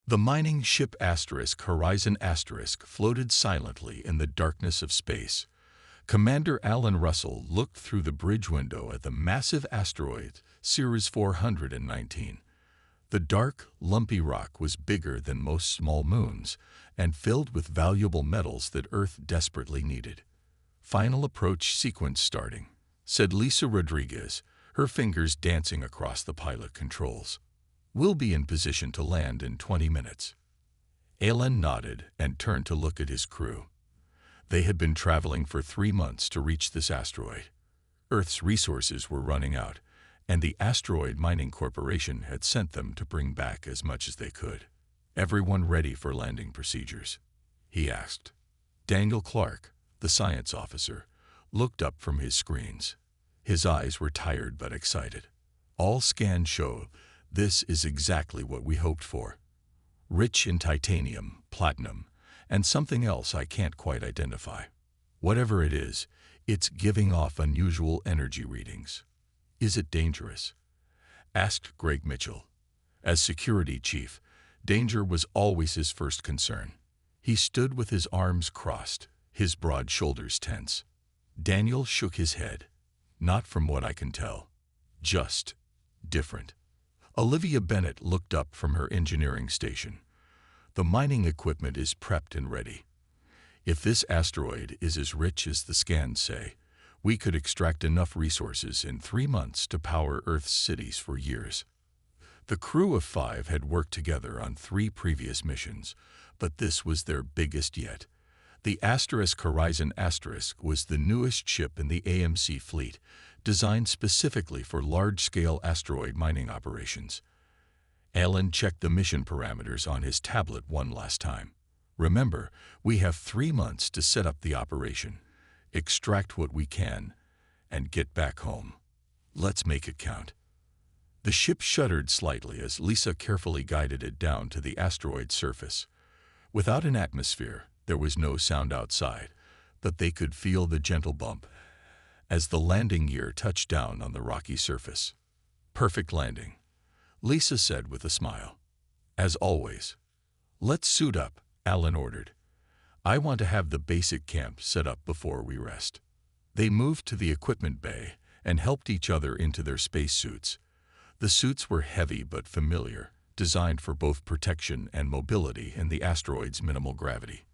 The mining ship Horizon floated silently in the darkness of space. Commander Alan Russell looked through the bridge window at the massive asteroid, Ceres 419. The dark, lumpy rock was bigger than most small moons and filled with valuable metals that Earth desperately needed. "Final approach sequence starting," said Lisa Rodriguez, her fingers dancing across the pilot controls. "We'll be in position to land in 20 minutes. Alan nodded and turned to look at his crew. They had been traveling for 3 months to reach this asteroid. Earth's resources were running out, and the Asteroid Mining Corporation had sent them to bring back as much as they could. "Everyone ready for landing procedures?" he asked. Daniel Clark, the science officer, looked up from his screens. His eyes were tired but excited. "All scans show this is exactly what we hoped for. Rich in titanium, platinum, and something else I can't quite identify. Whatever it is, it's giving off unusual energy readings." "Is it dangerous?" asked Greg Mitchell. As security chief, danger was always his first concern. He stood with his arms crossed, his broad shoulders tense. Daniel shook his head. "Not from what I can tell. Just different." Olivia Bennett looked up from her engineering station. "The mining equipment is prepped and ready. If this asteroid is as rich as the scans say, we could extract enough resources in 3 months to power Earth's cities for years." The crew of 5 had worked together on 3 previous missions, but this was their biggest yet. The Horizon was the newest ship in the AMC fleet, designed specifically for large-scale asteroid mining operations. Alan checked the mission parameters on his tablet one last time. "Remember, we have 3 months to set up the operation, extract what we can, and get back home. Let's make it count." The ship shuddered slightly as Lisa carefully guided it down to the asteroid's surface. Without an atmosphere, there was no sound outside, but they could feel the gentle bump as the landing gear touched down on the rocky surface. "Perfect landing," Lisa said with a smile. "As always." "Let's suit up," Alan ordered. "I want to have the basic camp set up before we rest." They moved to the equipment bay and helped each other into their spacesuits. The suits were heavy but familiar, designed for both protection and mobility in the asteroid's minimal gravity.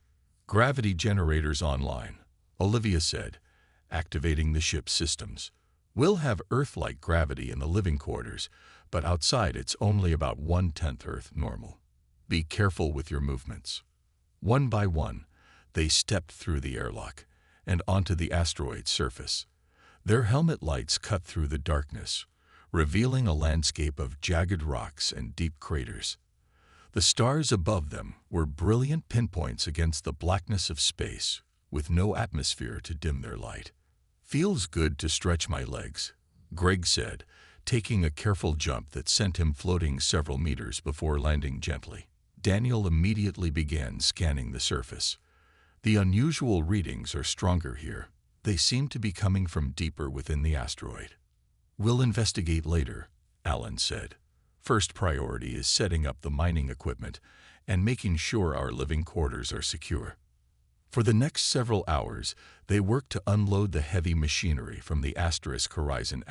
"Gravity generators online," Olivia said, activating the ship's systems. "We'll have Earth-like gravity in the living quarters, but outside it's only about 1/10 Earth normal. Be careful with your movements." One by one, they stepped through the airlock and onto the asteroid's surface. Their helmet lights cut through the darkness, revealing a landscape of jagged rocks and deep craters. The stars above them were brilliant pinpoints against the blackness of space, with no atmosphere to dim their light. "Feels good to stretch my legs," Greg said, taking a careful jump that sent him floating several meters before landing gently. Daniel immediately began scanning the surface. "The unusual readings are stronger here. They seem to be coming from deeper within the asteroid." "We'll investigate later," Alan said. "First priority is setting up the mining equipment and making sure our living quarters are secure." For the next several hours, they worked to unload the heavy machinery from the Horizon.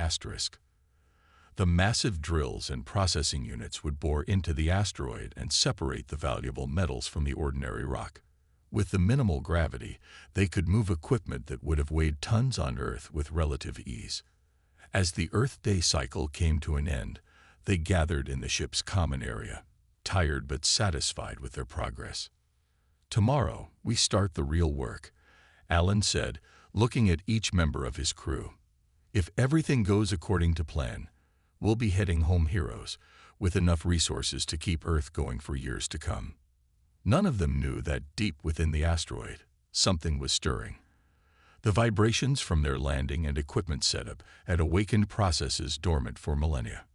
The massive drills and processing units would bore into the asteroid and separate the valuable metals from the ordinary rock. With the minimal gravity, they could move equipment that would have weighed tons on Earth with relative ease. As the Earth day cycle came to an end, they gathered in the ship's common area, tired but satisfied with their progress. "Tomorrow, we start the real work," Alan said, looking at each member of his crew. "If everything goes according to plan, we'll be heading home heroes, with enough resources to keep Earth going for years to come." None of them knew that deep within the asteroid, something was stirring. The vibrations from their landing and equipment setup had awakened processes dormant for millennia.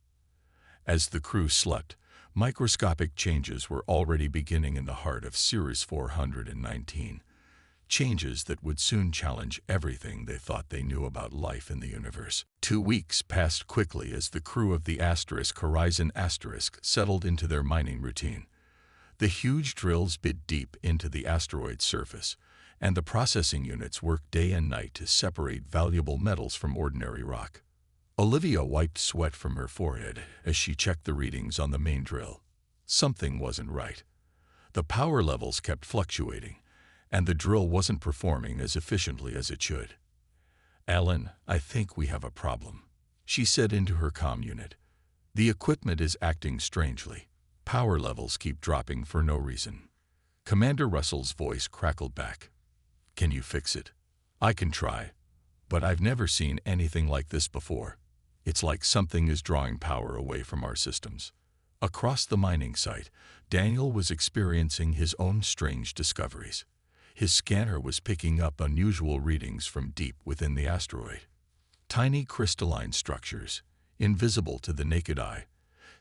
As the crew slept, microscopic changes were already beginning in the heart of Ceres 419, changes that would soon challenge everything they thought they knew about life in the universe. 2 weeks passed quickly as the crew of the Horizon settled into their mining routine. The huge drills bit deep into the asteroid's surface, and the processing units worked day and night to separate valuable metals from ordinary rock. Olivia wiped sweat from her forehead as she checked the readings on the main drill. Something wasn't right. The power levels kept fluctuating, and the drill wasn't performing as efficiently as it should. "Alan, I think we have a problem," she said into her comm unit. "The equipment is acting strangely. Power levels keep dropping for no reason." Commander Russell's voice crackled back. "Can you fix it?" "I can try, but I've never seen anything like this before. It's like something is drawing power away from our systems." Across the mining site, Daniel was experiencing his own strange discoveries. His scanner was picking up unusual readings from deep within the asteroid. Tiny crystalline structures, invisible to the naked eye,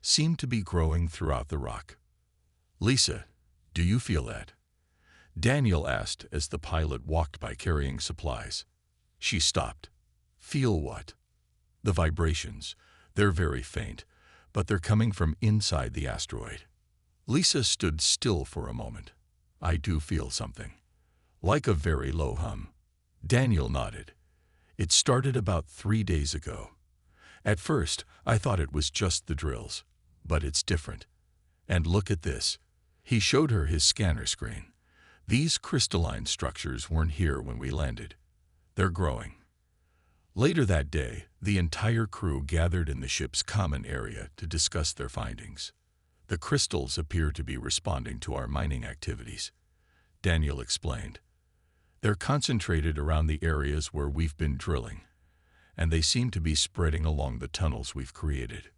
seemed to be growing throughout the rock. "Lisa, do you feel that?" Daniel asked as the pilot walked by carrying supplies. She stopped. "Feel what?" "The vibrations. They're very faint, but they're coming from inside the asteroid." Lisa stood still for a moment. "I do feel something. Like a very low hum." Daniel nodded. "It started about 3 days ago. At first, I thought it was just the drills, but it's different. And look at this." He showed her his scanner screen. "These crystalline structures weren't here when we landed. They're growing." Later that day, the entire crew gathered in the ship's common area to discuss their findings. "The crystals appear to be responding to our mining activities," Daniel explained. "They're concentrated around the areas where we've been drilling, and they seem to be spreading along the tunnels we've created."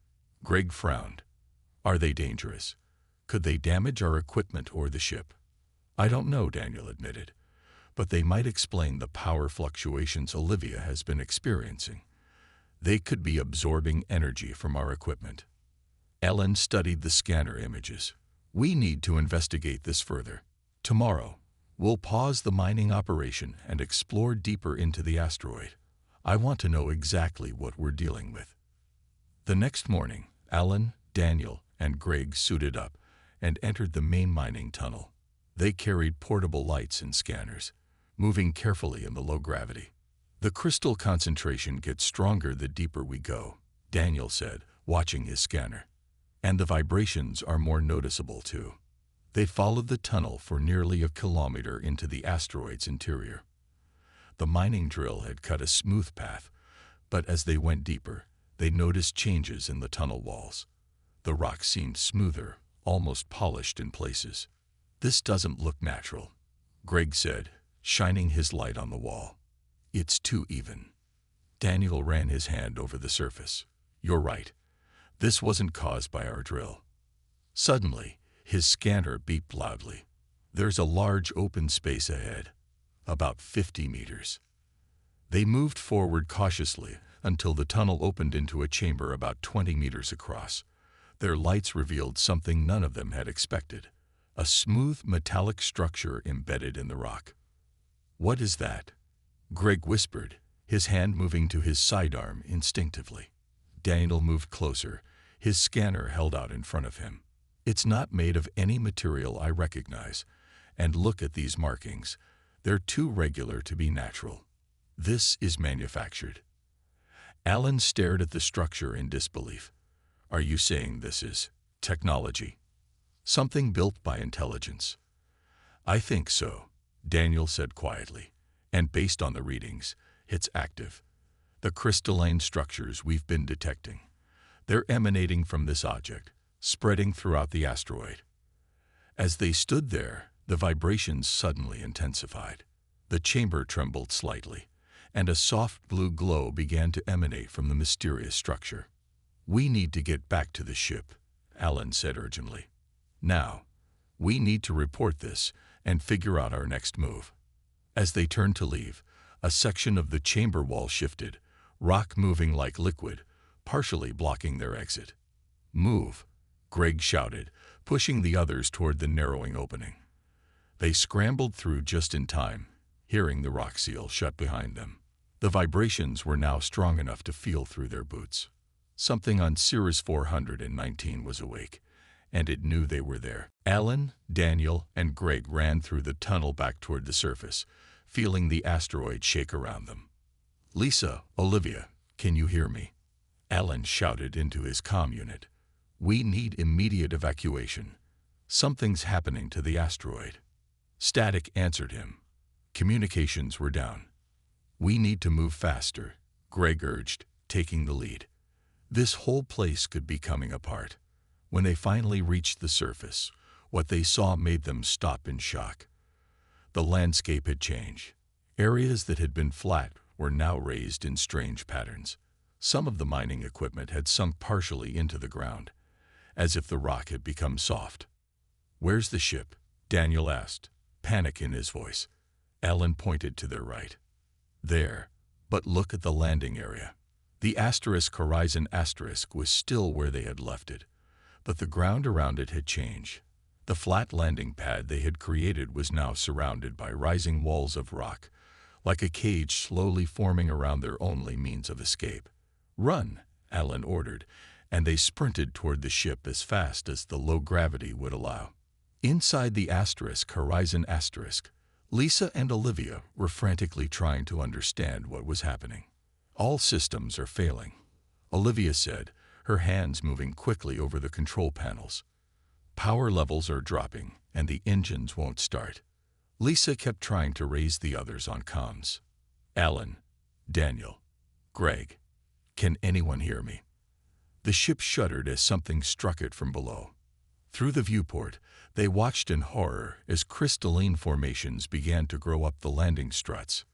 Greg frowned. "Are they dangerous? Could they damage our equipment or the ship?" "I don't know," Daniel admitted, "but they might explain the power fluctuations Olivia has been experiencing. They could be absorbing energy from our equipment." Ellen studied the scanner images. "We need to investigate this further. Tomorrow, we'll pause the mining operation and explore deeper into the asteroid. I want to know exactly what we're dealing with." The next morning, Alan, Daniel, and Greg suited up and entered the main mining tunnel. They carried portable lights and scanners, moving carefully in the low gravity. "The crystal concentration gets stronger the deeper we go," Daniel said, watching his scanner. "And the vibrations are more noticeable too." They followed the tunnel for nearly a kilometer into the asteroid's interior. The mining drill had cut a smooth path, but as they went deeper, they noticed changes in the tunnel walls. The rock seemed smoother, almost polished in places. "This doesn't look natural," Greg said, shining his light on the wall. "It's too even." Daniel ran his hand over the surface. "You're right. This wasn't caused by our drill." Suddenly, his scanner beeped loudly. "There's a large open space ahead, about 50 meters. They moved forward cautiously until the tunnel opened into a chamber about 20 meters across. Their lights revealed something none of them had expected: a smooth metallic structure embedded in the rock. "What is that?" Greg whispered, his hand moving to his sidearm instinctively. Daniel moved closer, his scanner held out in front of him. "It's not made of any material I recognize, and look at these markings. They're too regular to be natural. This is manufactured." Alan stared at the structure in disbelief. "Are you saying this is technology? Something built by intelligence?" "I think so," Daniel said quietly. "And based on the readings, it's active. The crystalline structures we've been detecting. They're emanating from this object, spreading throughout the asteroid." As they stood there, the vibrations suddenly intensified. The chamber trembled slightly, and a soft blue glow began to emanate from the mysterious structure. "We need to get back to the ship," Alan said urgently. "Now. We need to report this and figure out our next move." As they turned to leave, a section of the chamber wall shifted, rock moving like liquid, partially blocking their exit. "Move," Greg shouted, pushing the others toward the narrowing opening. They scrambled through just in time, hearing the rock seal shut behind them. The vibrations were now strong enough to feel through their boots. Something on Cirrus 419 was awake, and it knew they were there. Alan, Daniel, and Greg ran through the tunnel back toward the surface, feeling the asteroid shake around them. "Lisa, Olivia, can you hear me?" Alan shouted into his comm unit. "We need immediate evacuation. Something's happening to the asteroid." Static answered him. Communications were down. "We need to move faster," Greg urged, taking the lead. This whole place could be coming apart. When they finally reached the surface, what they saw made them stop in shock. The landscape had changed. Areas that had been flat were now raised in strange patterns. Some of the mining equipment had sunk partially into the ground, as if the rock had become soft. "Where's the ship?" Daniel asked, panic in his voice. Alan pointed to their right. "There, but look at the landing area." The Horizon asterisk was still where they had left it, but the ground around it had changed. The flat landing pad they had created was now surrounded by rising walls of rock, like a cage slowly forming around their only means of escape. "Run," Alan ordered, and they sprinted toward the ship as fast as the low gravity would allow. Inside the Horizon asterisk, Lisa and Olivia were frantically trying to understand what was happening. "All systems are failing," Olivia said, her hands moving quickly over the control panels. "Power levels are dropping, and the engines won't start." Lisa kept trying to raise the others on comms. "Alan, Daniel, Greg, can anyone hear me?" The ship shuddered as something struck it from below. Through the viewport, they watched in horror as crystalline formations began to grow up the landing struts.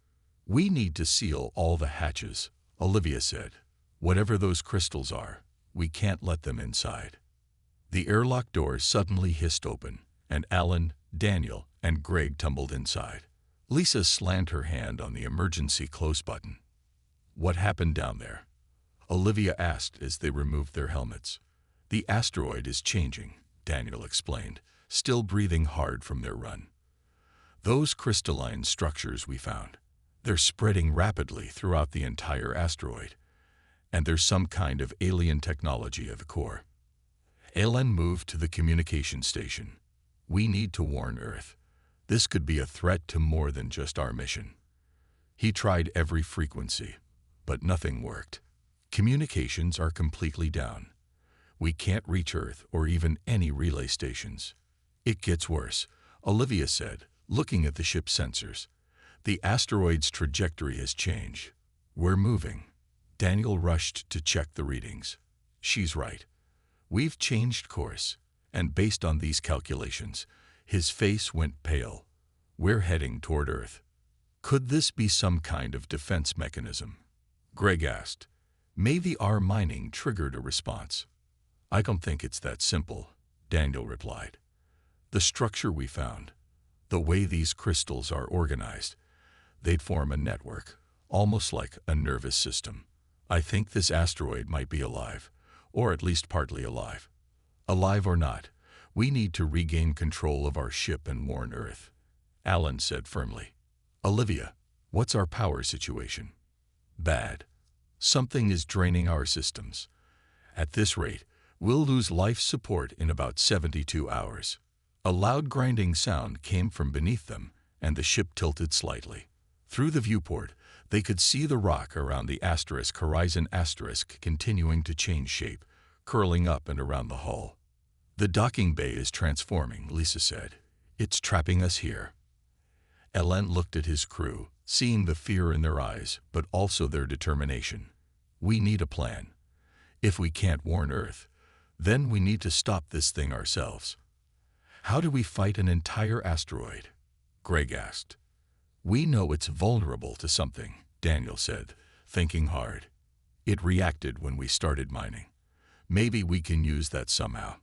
"We need to seal all the hatches," Olivia said. "Whatever those crystals are, we can't let them inside." The airlock doors suddenly hissed open, and Alan, Daniel, and Greg tumbled inside. Lisa slammed her hand on the emergency close button. "What happened down there?" Olivia asked as they removed their helmets. "The asteroid is changing," Daniel explained, still breathing hard from their run. "Those crystalline structures we found, they're spreading rapidly throughout the entire asteroid, and there's some kind of alien technology at the core." Alan moved to the communication station. "We need to warn Earth. This could be a threat to more than just our mission." He tried every frequency, but nothing worked. "Communications are completely down. We can't reach Earth or even any relay stations." "It gets worse," Olivia said, looking at the ship's sensors. "The asteroid's trajectory has changed. We're moving." Daniel rushed to check the readings. "She's right. We've changed course, and based on these calculations," his face went pale. "We're heading toward Earth." "Could this be some kind of defense mechanism?" Greg asked. "Maybe our mining triggered a response." "I don't think it's that simple," Daniel replied. "The structure we found, the way these crystals are organized, they'd form a network, almost like a nervous system. I think this asteroid might be alive, or at least partly alive. Alive or not, we need to regain control of our ship and warn Earth," Alan said firmly. "Olivia, what's our power situation?" "Bad. Something is draining our systems. At this rate, we'll lose life support in about 72 hours. A loud grinding sound came from beneath them, and the ship tilted slightly. Through the viewport, they could see the rock around the Horizon asterisk continuing to change shape, curling up and around the hull. "The docking bay is transforming," Lisa said. "It's trapping us here." Alan looked at his crew, seeing the fear in their eyes, but also their determination. "We need a plan. If we can't warn Earth, then we need to stop this thing ourselves." "How do we fight an entire asteroid?" Greg asked. "We know it's vulnerable to something," Daniel said, thinking hard. "It reacted when we started mining. Maybe we can use that somehow."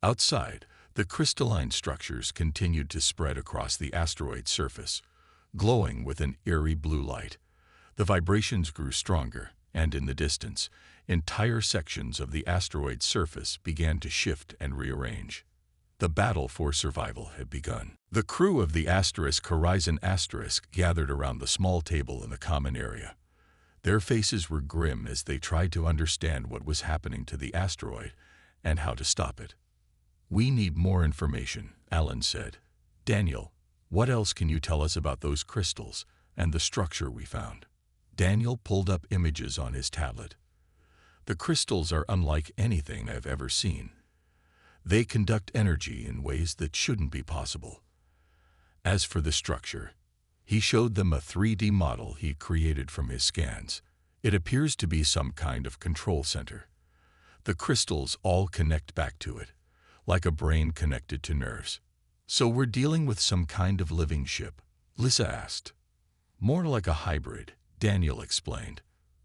Outside, the crystalline structures continued to spread across the asteroid's surface, glowing with an eerie blue light. The vibrations grew stronger, and in the distance, entire sections of the asteroid's surface began to shift and rearrange. The battle for survival had begun. The crew of the Horizon asterisk gathered around the small table in the common area. Their faces were grim as they tried to understand what was happening to the asteroid and how to stop it. We need more information, Alan said. Daniel, what else can you tell us about those crystals and the structure we found? Daniel pulled up images on his tablet. The crystals are unlike anything I've ever seen. They conduct energy in ways that shouldn't be possible. As for the structure, he showed them a 3D model he created from his scans. It appears to be some kind of control center. The crystals all connect back to it, like a brain connected to nerves. So we're dealing with some kind of living ship? Lisa asked. More like a hybrid, Daniel explained.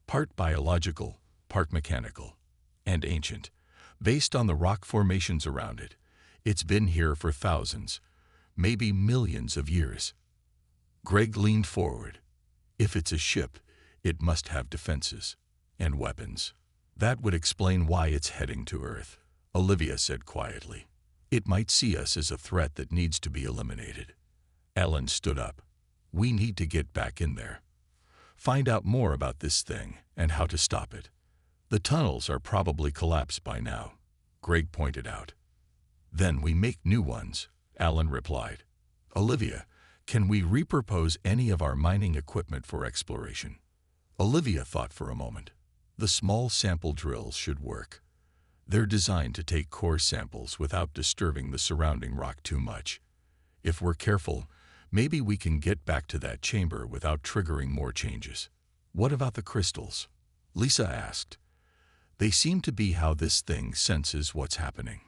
Part biological, part mechanical, and ancient. Based on the rock formations around it, it's been here for thousands, maybe millions of years. Greg leaned forward. If it's a ship, it must have defenses and weapons. That would explain why it's heading to Earth, Olivia said quietly. It might see us as a threat that needs to be eliminated. Ellen stood up. We need to get back in there. Find out more about this thing and how to stop it. The tunnels are probably collapsed by now, Greg pointed out. Then we make new ones, Alan replied. Olivia, can we repurpose any of our mining equipment for exploration? Olivia thought for a moment. The small sample drills should work. They're designed to take core samples without disturbing the surrounding rock too much. If we're careful, maybe we can get back to that chamber without triggering more changes. What about the crystals? Lisa asked. They seem to be how this thing senses what's happening.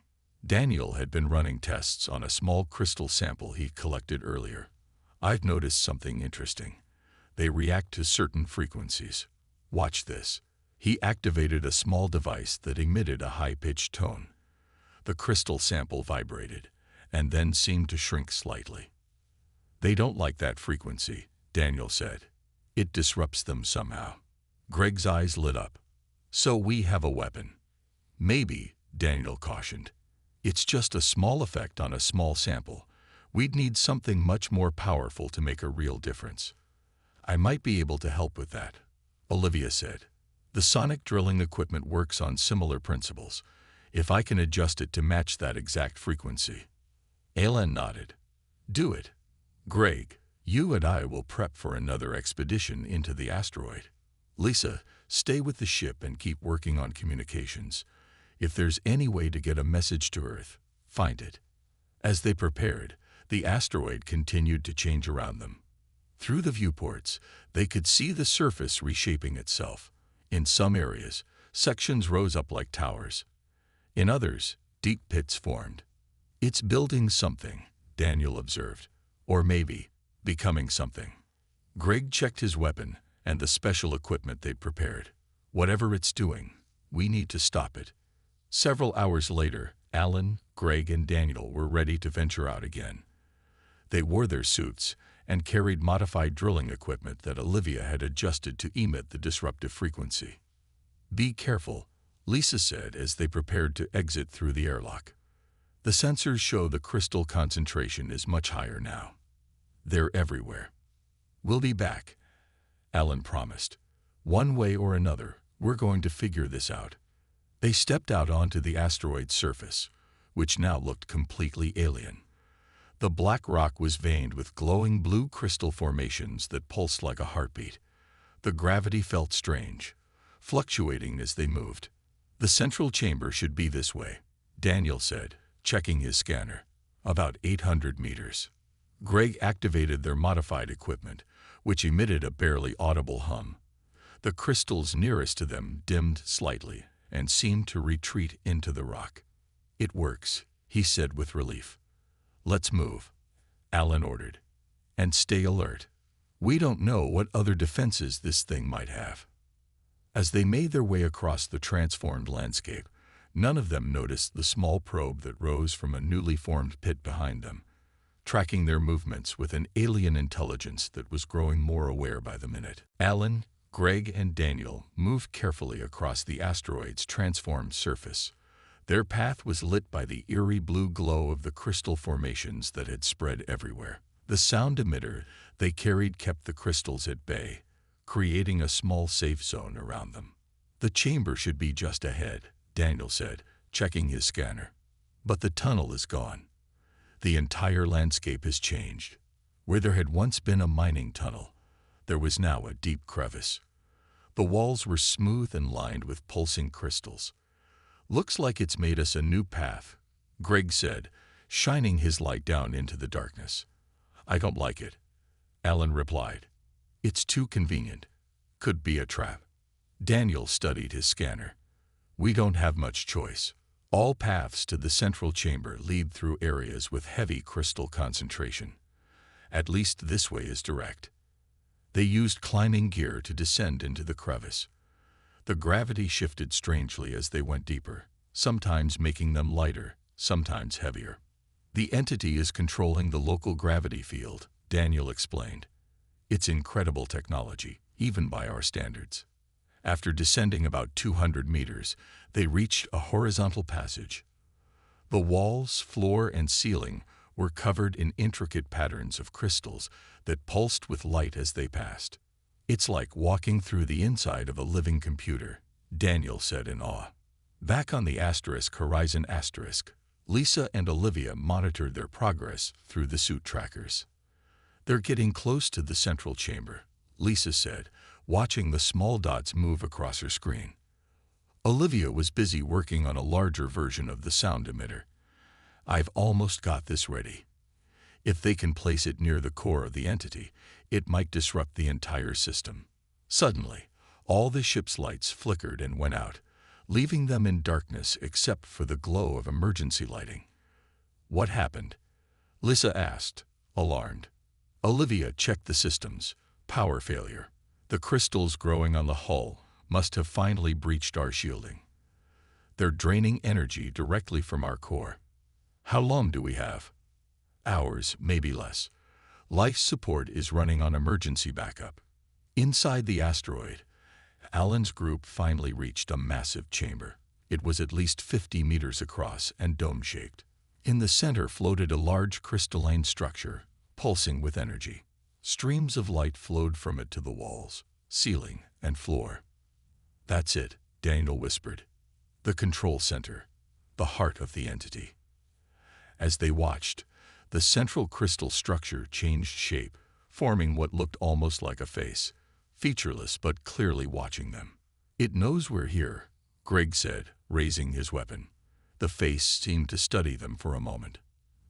Daniel had been running tests on a small crystal sample he collected earlier. I've noticed something interesting. They react to certain frequencies. Watch this. He activated a small device that emitted a high-pitched tone. The crystal sample vibrated, and then seemed to shrink slightly. They don't like that frequency, Daniel said. It disrupts them somehow. Greg's eyes lit up. So we have a weapon. Maybe, Daniel cautioned. It's just a small effect on a small sample. We'd need something much more powerful to make a real difference. I might be able to help with that, Olivia said. The sonic drilling equipment works on similar principles, if I can adjust it to match that exact frequency. Alan nodded. Do it. Greg, you and I will prep for another expedition into the asteroid. Lisa, stay with the ship and keep working on communications. If there's any way to get a message to Earth, find it. As they prepared, the asteroid continued to change around them. Through the viewports, they could see the surface reshaping itself. In some areas, sections rose up like towers. In others, deep pits formed. It's building something, Daniel observed. Or maybe, becoming something. Greg checked his weapon and the special equipment they'd prepared. Whatever it's doing, we need to stop it. Several hours later, Alan, Greg, and Daniel were ready to venture out again. They wore their suits and carried modified drilling equipment that Olivia had adjusted to emit the disruptive frequency. Be careful, Lisa said as they prepared to exit through the airlock. The sensors show the crystal concentration is much higher now. They're everywhere. We'll be back, Alan promised. One way or another, we're going to figure this out. They stepped out onto the asteroid's surface, which now looked completely alien. The black rock was veined with glowing blue crystal formations that pulsed like a heartbeat. The gravity felt strange, fluctuating as they moved. The central chamber should be this way, Daniel said, checking his scanner. About 800 meters. Greg activated their modified equipment, which emitted a barely audible hum. The crystals nearest to them dimmed slightly and seemed to retreat into the rock. It works, he said with relief. Let's move, Alan ordered. And stay alert. We don't know what other defenses this thing might have. As they made their way across the transformed landscape, none of them noticed the small probe that rose from a newly formed pit behind them, tracking their movements with an alien intelligence that was growing more aware by the minute. Alan, Greg, and Daniel moved carefully across the asteroid's transformed surface. Their path was lit by the eerie blue glow of the crystal formations that had spread everywhere. The sound emitter they carried kept the crystals at bay, creating a small safe zone around them. The chamber should be just ahead, Daniel said, checking his scanner. But the tunnel is gone. The entire landscape has changed. Where there had once been a mining tunnel, there was now a deep crevice. The walls were smooth and lined with pulsing crystals. "Looks like it's made us a new path," Greg said, shining his light down into the darkness. "I don't like it," Alan replied. "It's too convenient. Could be a trap." Daniel studied his scanner. "We don't have much choice. All paths to the central chamber lead through areas with heavy crystal concentration. At least this way is direct." They used climbing gear to descend into the crevice. The gravity shifted strangely as they went deeper, sometimes making them lighter, sometimes heavier. "The entity is controlling the local gravity field," Daniel explained. "It's incredible technology, even by our standards." After descending about 200 meters, they reached a horizontal passage. The walls, floor, and ceiling were covered in intricate patterns of crystals that pulsed with light as they passed. "It's like walking through the inside of a living computer," Daniel said in awe. Back on the Horizon Lisa and Olivia monitored their progress through the suit trackers. "They're getting close to the central chamber," Lisa said, watching the small dots move across her screen. Olivia was busy working on a larger version of the sound emitter. "I've almost got this ready. If they can place it near the core of the entity, it might disrupt the entire system." Suddenly, all the ship's lights flickered and went out, leaving them in darkness except for the glow of emergency lighting. "What happened?" Lisa asked, alarmed. Olivia checked the systems. "Power failure. The crystals growing on the hull must have finally breached our shielding. They're draining energy directly from our core." "How long do we have?" "Hours, maybe less. Life support is running on emergency backup." Inside the asteroid, Alan's group finally reached a massive chamber. It was at least 50 meters across and dome-shaped. In the center floated a large crystalline structure, pulsing with energy. Streams of light flowed from it to the walls, ceiling, and floor. "That's it," Daniel whispered. "The control center, the heart of the entity." As they watched, the central crystal structure changed shape, forming what looked almost like a face, featureless but clearly watching them. "It knows we're here," Greg said, raising his weapon. The face seemed to study them for a moment.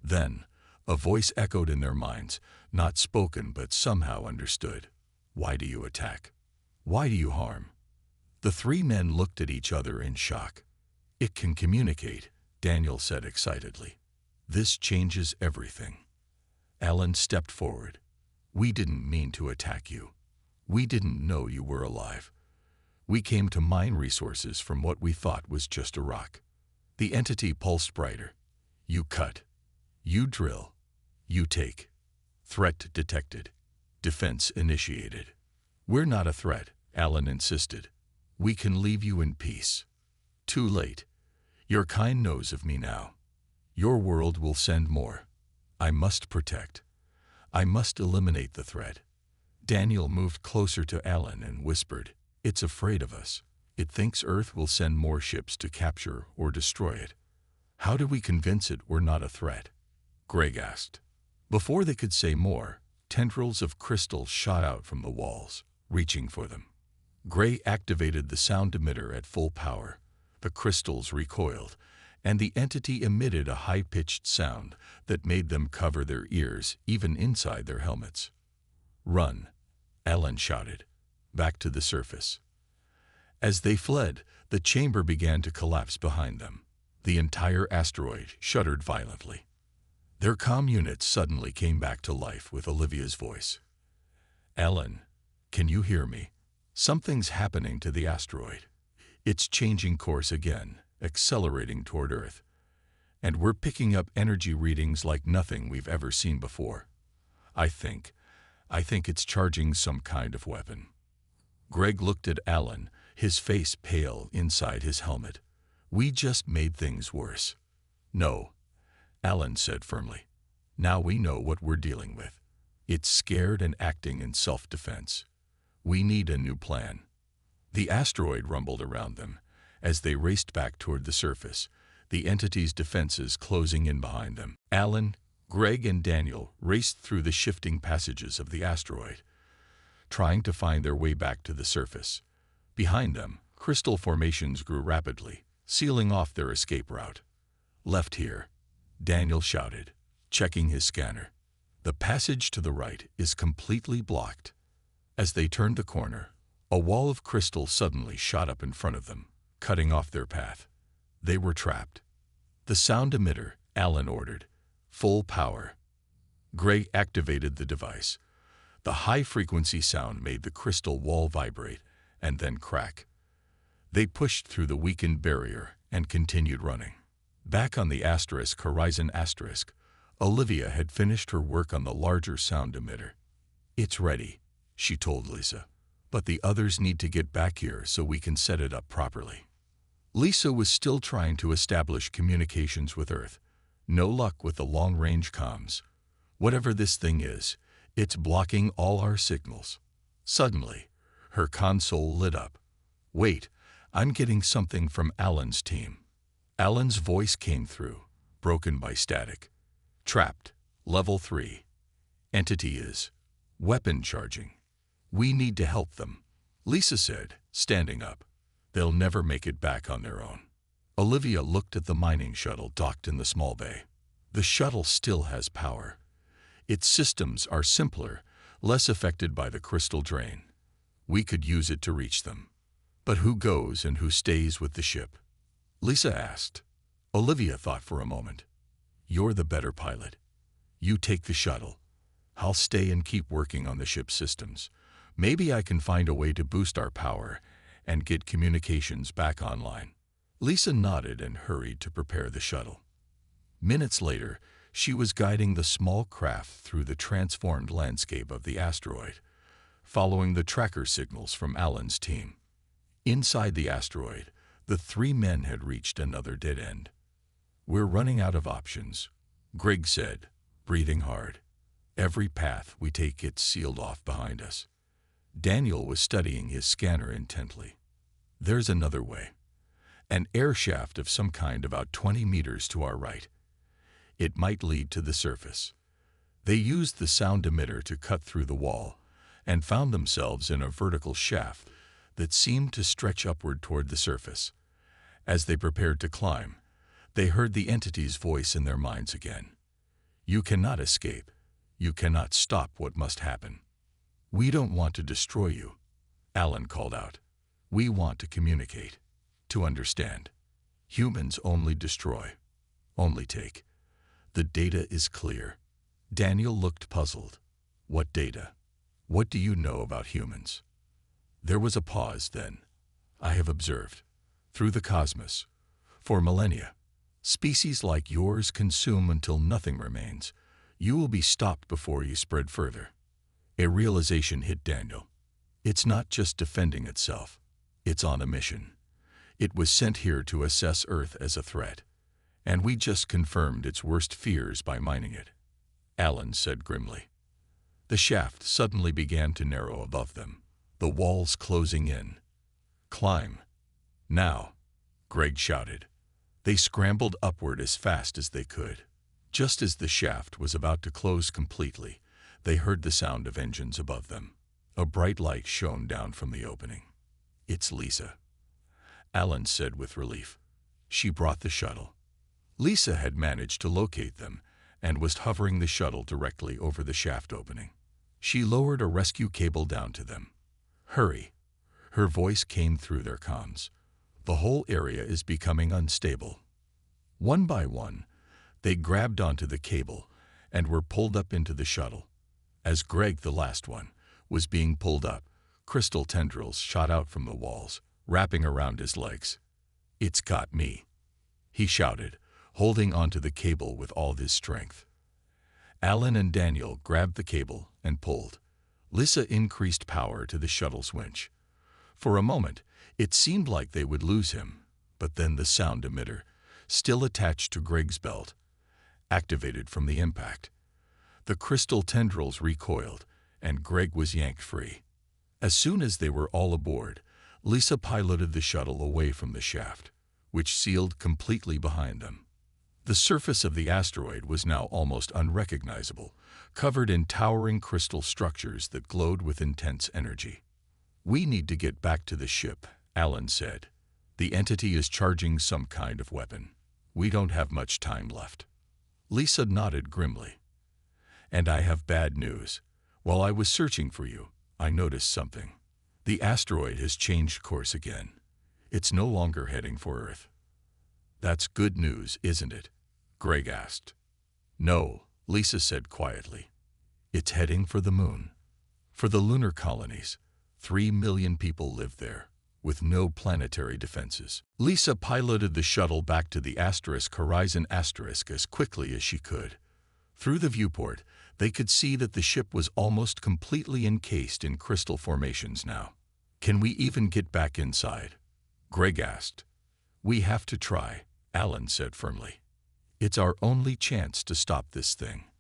Then, a voice echoed in their minds, not spoken but somehow understood. "Why do you attack? Why do you harm?" The three men looked at each other in shock. "It can communicate," Daniel said excitedly. "This changes everything." Alan stepped forward. "We didn't mean to attack you. We didn't know you were alive. We came to mine resources from what we thought was just a rock." The entity pulsed brighter. "You cut. You drill. You take. Threat detected. Defense initiated." "We're not a threat," Alan insisted. "We can leave you in peace." "Too late. Your kind knows of me now. Your world will send more. I must protect. I must eliminate the threat." Daniel moved closer to Alan and whispered, "It's afraid of us. It thinks Earth will send more ships to capture or destroy it." "How do we convince it we're not a threat?" Greg asked. Before they could say more, tendrils of crystal shot out from the walls, reaching for them. Gray activated the sound emitter at full power. The crystals recoiled, and the entity emitted a high-pitched sound that made them cover their ears even inside their helmets. "Run," Alan shouted, "back to the surface." As they fled, the chamber began to collapse behind them. The entire asteroid shuddered violently. Their comm units suddenly came back to life with Olivia's voice. "Alan, can you hear me? Something's happening to the asteroid. It's changing course again, accelerating toward Earth. And we're picking up energy readings like nothing we've ever seen before. I think it's charging some kind of weapon." Greg looked at Alan, his face pale inside his helmet. "We just made things worse." "No," Alan said firmly. "Now we know what we're dealing with. It's scared and acting in self-defense. We need a new plan." The asteroid rumbled around them. As they raced back toward the surface, the entity's defenses closing in behind them. Alan, Greg, and Daniel raced through the shifting passages of the asteroid, trying to find their way back to the surface. Behind them, crystal formations grew rapidly, sealing off their escape route. "Left here," Daniel shouted, checking his scanner. "The passage to the right is completely blocked." As they turned the corner, a wall of crystal suddenly shot up in front of them, cutting off their path. They were trapped. "The sound emitter," Alan ordered. "Full power." Greg activated the device. The high-frequency sound made the crystal wall vibrate and then crack. They pushed through the weakened barrier and continued running. Back on the Horizon Asterisk, Olivia had finished her work on the larger sound emitter. "It's ready," she told Lisa, "but the others need to get back here so we can set it up properly." Lisa was still trying to establish communications with Earth. No luck with the long-range comms. "Whatever this thing is, it's blocking all our signals." Suddenly, her console lit up. "Wait, I'm getting something from Alan's team." Alan's voice came through, broken by static. "Trapped, level 3. Entity is weapon charging. We need to help them," Lisa said, standing up. "They'll never make it back on their own." Olivia looked at the mining shuttle docked in the small bay. The shuttle still has power. Its systems are simpler, less affected by the crystal drain. We could use it to reach them. But who goes and who stays with the ship? Lisa asked. Olivia thought for a moment. "You're the better pilot. You take the shuttle. I'll stay and keep working on the ship's systems. Maybe I can find a way to boost our power and get communications back online." Lisa nodded and hurried to prepare the shuttle. Minutes later, she was guiding the small craft through the transformed landscape of the asteroid, following the tracker signals from Alan's team. Inside the asteroid, the 3 men had reached another dead end. "We're running out of options," Greg said, breathing hard. "Every path we take gets sealed off behind us." Daniel was studying his scanner intently. "There's another way. An air shaft of some kind about 20 meters to our right. It might lead to the surface." They used the sound emitter to cut through the wall and found themselves in a vertical shaft that seemed to stretch upward toward the surface. As they prepared to climb, they heard the entity's voice in their minds again. "You cannot escape. You cannot stop what must happen." "We don't want to destroy you," Alan called out. "We want to communicate, to understand. Humans only destroy, only take. The data is clear." Daniel looked puzzled. "What data? What do you know about humans?" There was a pause then. "I have observed, through the cosmos, for millennia, species like yours consume until nothing remains. You will be stopped before you spread further." A realization hit Daniel. It's not just defending itself. It's on a mission. It was sent here to assess Earth as a threat, and we just confirmed its worst fears by mining it," Alan said grimly. The shaft suddenly began to narrow above them, the walls closing in. "Climb. Now," Greg shouted. They scrambled upward as fast as they could. Just as the shaft was about to close completely, they heard the sound of engines above them. A bright light shone down from the opening. "It's Lisa," Alan said with relief. She brought the shuttle. Lisa had managed to locate them and was hovering the shuttle directly over the shaft opening. She lowered a rescue cable down to them. "Hurry." Her voice came through their comms. "The whole area is becoming unstable." One by one, they grabbed onto the cable and were pulled up into the shuttle. As Greg, the last one, was being pulled up, crystal tendrils shot out from the walls, wrapping around his legs. "It's got me," he shouted, holding onto the cable with all his strength. Alan and Daniel grabbed the cable and pulled. Lisa increased power to the shuttle's winch. For a moment, it seemed like they would lose him, but then the sound emitter, still attached to Greg's belt, activated from the impact. The crystal tendrils recoiled, and Greg was yanked free. As soon as they were all aboard, Lisa piloted the shuttle away from the shaft. which sealed completely behind them. The surface of the asteroid was now almost unrecognizable, covered in towering crystal structures that glowed with intense energy. "We need to get back to the ship," Alan said. "The entity is charging some kind of weapon. We don't have much time left." Lisa nodded grimly. "And I have bad news. While I was searching for you, I noticed something. The asteroid has changed course again. It's no longer heading for Earth." "That's good news, isn't it?" Greg asked. "No," Lisa said quietly. "It's heading for the moon. For the lunar colonies. 3 million people live there, with no planetary defenses." Lisa piloted the shuttle back to the Horizon as quickly as she could. Through the viewport, they could see that the ship was almost completely encased in crystal formations now. "Can we even get back inside?" Greg asked. "We have to try," Alan said firmly. "It's our only chance to stop this thing."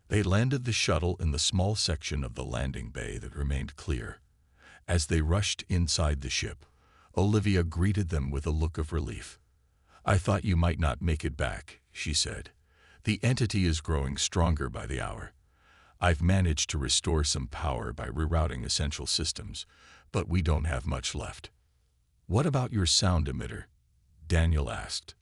They landed the shuttle in the small section of the landing bay that remained clear. As they rushed inside the ship, Olivia greeted them with a look of relief. "I thought you might not make it back," she said. "The entity is growing stronger by the hour. I've managed to restore some power by rerouting essential systems, but we don't have much left." "What about your sound emitter?" Daniel asked.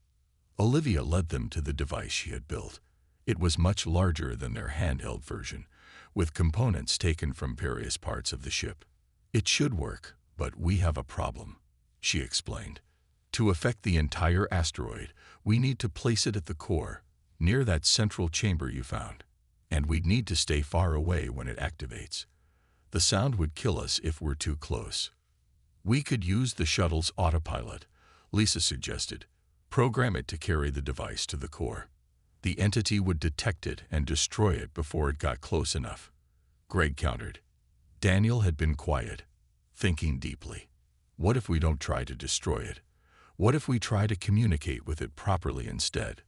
Olivia led them to the device she had built. It was much larger than their handheld version, with components taken from various parts of the ship. "It should work, but we have a problem," she explained. "To affect the entire asteroid, we need to place it at the core, near that central chamber you found. And we'd need to stay far away when it activates. The sound would kill us if we're too close." "We could use the shuttle's autopilot," Lisa suggested. "Program it to carry the device to the core. The entity would detect it and destroy it before it got close enough." Greg countered. Daniel had been quiet, thinking deeply. "What if we don't try to destroy it? What if we try to communicate with it properly instead?"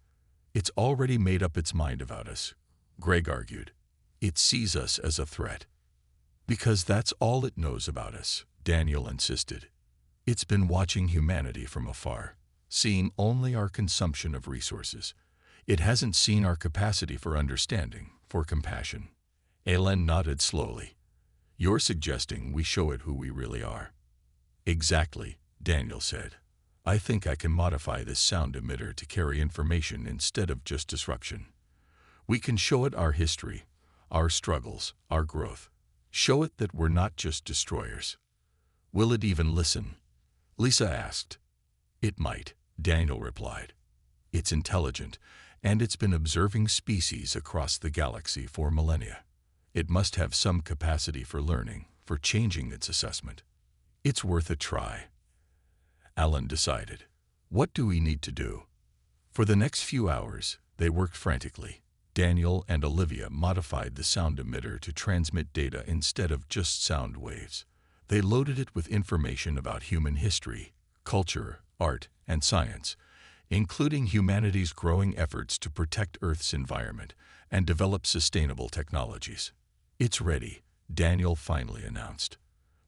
"It's already made up its mind about us," Greg argued. "It sees us as a threat." "Because that's all it knows about us," Daniel insisted. "It's been watching humanity from afar, seeing only our consumption of resources. It hasn't seen our capacity for understanding, for compassion." Alan nodded slowly. "You're suggesting we show it who we really are." "Exactly," Daniel said. "I think I can modify this sound emitter to carry information instead of just disruption. We can show it our history, our struggles, our growth. Show it that we're not just destroyers." "Will it even listen?" Lisa asked. "It might," Daniel replied. "It's intelligent, and it's been observing species across the galaxy for millennia. It must have some capacity for learning, for changing its assessment. It's worth a try." Alan decided. "What do we need to do?" For the next few hours, they worked frantically. Daniel and Olivia modified the sound emitter to transmit data instead of just sound waves. They loaded it with information about human history, culture, art, and science, including humanity's growing efforts to protect Earth's environment and develop sustainable technologies. "It's ready," Daniel finally announced.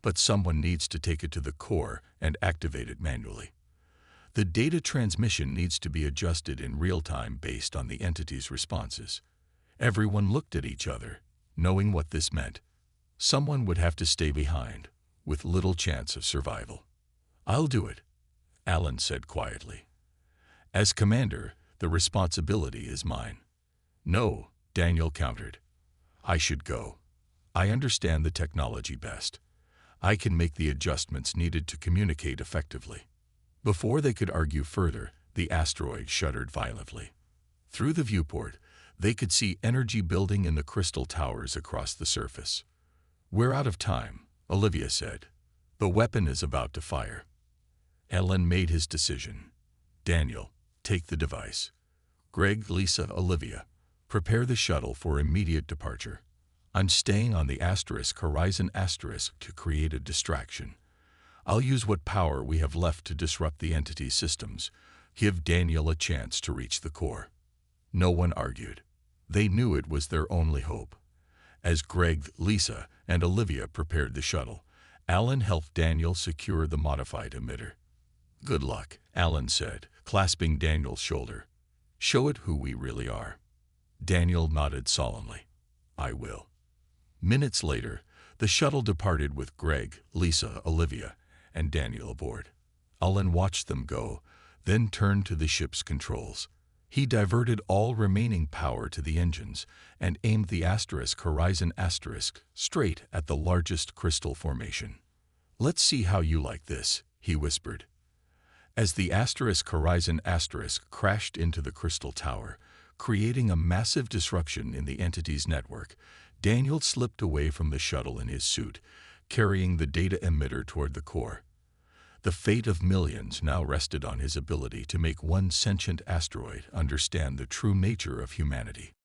"But someone needs to take it to the core and activate it manually. The data transmission needs to be adjusted in real time based on the entity's responses." Everyone looked at each other, knowing what this meant. Someone would have to stay behind, with little chance of survival. "I'll do it," Alan said quietly. "As commander, the responsibility is mine." "No," Daniel countered. "I should go. I understand the technology best. I can make the adjustments needed to communicate effectively." Before they could argue further, the asteroid shuddered violently. Through the viewport, they could see energy building in the crystal towers across the surface. "We're out of time," Olivia said. "The weapon is about to fire." Alan made his decision. "Daniel, take the device. Greg, Lisa, Olivia, prepare the shuttle for immediate departure. I'm staying on the Horizon to create a distraction. I'll use what power we have left to disrupt the entity's systems, give Daniel a chance to reach the core." No one argued. They knew it was their only hope. As Greg, Lisa, and Olivia prepared the shuttle, Alan helped Daniel secure the modified emitter. Good luck, Alan said, clasping Daniel's shoulder. Show it who we really are. Daniel nodded solemnly. I will. Minutes later, the shuttle departed with Greg, Lisa, Olivia, and Daniel aboard. Alan watched them go, then turned to the ship's controls. He diverted all remaining power to the engines and aimed the Horizon straight at the largest crystal formation. Let's see how you like this, he whispered. As the Horizon crashed into the crystal tower, creating a massive disruption in the entity's network, Daniel slipped away from the shuttle in his suit, carrying the data emitter toward the core. The fate of millions now rested on his ability to make one sentient asteroid understand the true nature of humanity.